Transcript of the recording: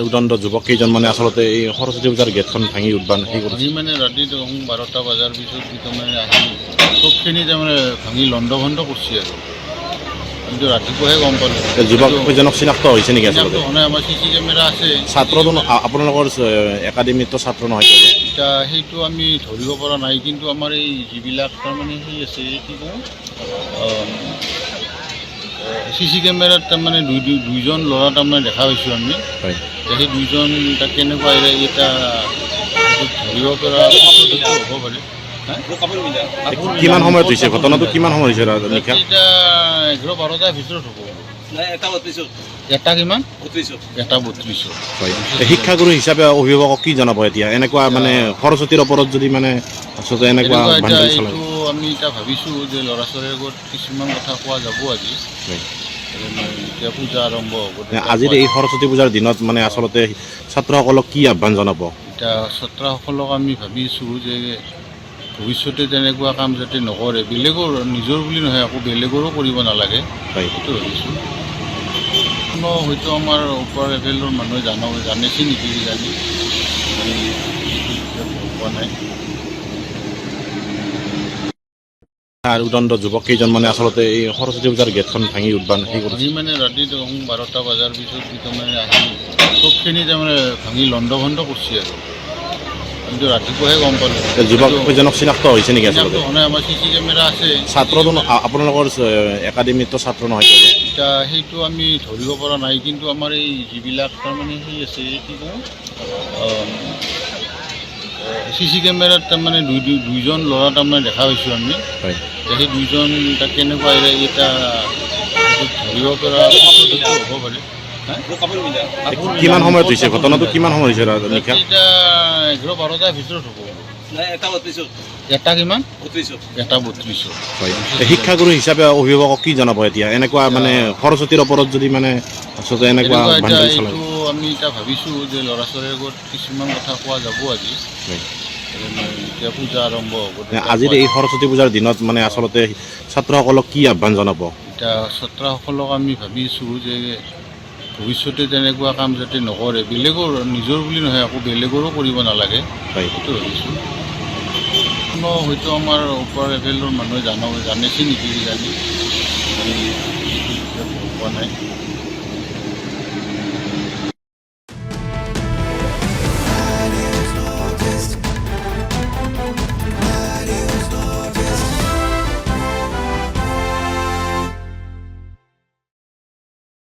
উদণ্ড যুৱক কেইজনমানে আচলতে এই সৰস্বতী পূজাৰ গেটখন ভাঙি উদ্যান সেই কৰিছে। মানে ৰাতি 12টা বজাৰ পিছত তাৰমানে আহি চবখিনি তাৰমানে ভাঙি লণ্ড ভণ্ড কৰিছে আৰু কিন্তু ৰাতিপুৱাহে গম পালোঁ। যুৱক কেইজনক চিনাক্ত হৈছে নেকি আচলতে? আমাৰ CC কেমেৰা আছে। ছাত্ৰজন আপোনালোকৰ একাডেমীতো ছাত্ৰ নহয় এতিয়া সেইটো আমি ধৰিব পৰা নাই, কিন্তু আমাৰ এই যিবিলাক তাৰমানে সেই আছে কি কওঁ CC কেমেৰাত তাৰমানে দুইজন ল'ৰা তাৰমানে দেখা পাইছোঁ আমি। হয়। সেই দুইজন কেনেকুৱা এটা ধৰিব পৰা হ'ব পাৰে। কিমান সময়ত হৈছে ঘটনাটো? কিমান সময় হৈছে নিশা? এতিয়া 11-12টাৰ ভিতৰত হ'ব। এটা কিমান? 32। হয়। শিক্ষাগুৰু হিচাপে অভিভাৱকক কি জনাব এতিয়া এনেকুৱা মানে সৰস্বতীৰ ওপৰত যদি মানে আচলতে এনেকুৱা এইটো আমি এতিয়া ভাবিছোঁ যে ল'ৰা ছোৱালীৰ আগত কিছুমান কথা কোৱা যাব আজি। এতিয়া পূজা আৰম্ভ হ'ব। আজিৰ এই সৰস্বতী পূজাৰ দিনত মানে আচলতে ছাত্ৰসকলক কি আহ্বান জনাব? এতিয়া ছাত্ৰসকলক আমি ভাবিছোঁ যে ভৱিষ্যতে তেনেকুৱা কাম যাতে নকৰে, বেলেগৰ নিজৰ বুলি নহয় আকৌ বেলেগৰো কৰিব নালাগে। হয়। সেইটো ভাবিছোঁ। হয়তো আমাৰ ওপৰ লেভেলৰ মানুহে জানিছে নেকি জানি পোৱা নাই। উদণ্ড যুৱক কেইজনমানে আচলতে এই সৰস্বতী পূজাৰ গেটখন ভাঙি উদ্যান সেই কৰিছে। মানে ৰাতি 12টা বজাৰ পিছত তাৰমানে আহি চবখিনি তাৰমানে ভাঙি লণ্ড ভণ্ড কৰিছে আৰু কিন্তু ৰাতিপুৱাহে গম পালোঁ। যুৱক কেইজনক চিনাক্ত হৈছে নেকি আচলতে? আমাৰ CC কেমেৰা আছে। ছাত্ৰজন আপোনালোকৰ একাডেমীতো ছাত্ৰ নহয় এতিয়া সেইটো আমি ধৰিব পৰা নাই, কিন্তু আমাৰ এই যিবিলাক তাৰমানে সেই আছে কি কওঁ CC কেমেৰাত তাৰমানে দুইজন ল'ৰা তাৰমানে দেখা পাইছোঁ আমি। হয়। সেই দুইজন কেনেকুৱা এটা ধৰিব পৰা হ'ব পাৰে। কিমান সময়ত হৈছে ঘটনাটো? কিমান সময় হৈছে নিশা? এতিয়া 11-12টাৰ ভিতৰত হ'ব। এটা কিমান? 32। হয়। শিক্ষাগুৰু হিচাপে অভিভাৱকক কি জনাব এতিয়া এনেকুৱা মানে সৰস্বতীৰ ওপৰত যদি মানে আচলতে এনেকুৱা এইটো আমি এতিয়া ভাবিছোঁ যে ল'ৰা ছোৱালীৰ আগত কিছুমান কথা কোৱা যাব আজি। এতিয়া পূজা আৰম্ভ হ'ব। আজিৰ এই সৰস্বতী পূজাৰ দিনত মানে আচলতে ছাত্ৰসকলক কি আহ্বান জনাব? এতিয়া ছাত্ৰসকলক আমি ভাবিছোঁ যে ভৱিষ্যতে তেনেকুৱা কাম যাতে নকৰে, বেলেগৰ নিজৰ বুলি নহয় আকৌ বেলেগৰো কৰিব নালাগে। হয়। সেইটো ভাবিছোঁ। হয়তো আমাৰ ওপৰ লেভেলৰ মানুহে জানিছে নেকি জানি পোৱা নাই।